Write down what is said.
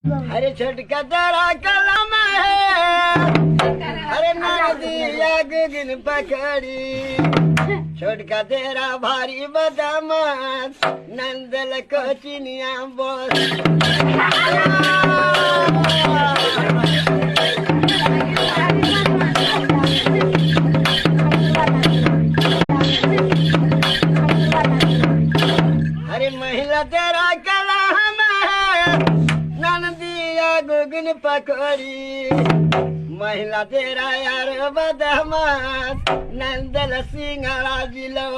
अरे छटका तेरा कलम है, अरे नदिया गगन पकड़ी, छोटका तेरा भारी बदमाश, नंदल को चिनिया बोल। अरे महिला तेरा कलम है, नदिया गगन पकड़ी, महिला तेरा यार बदमाश, नंदल सिंगड़ा जिलो।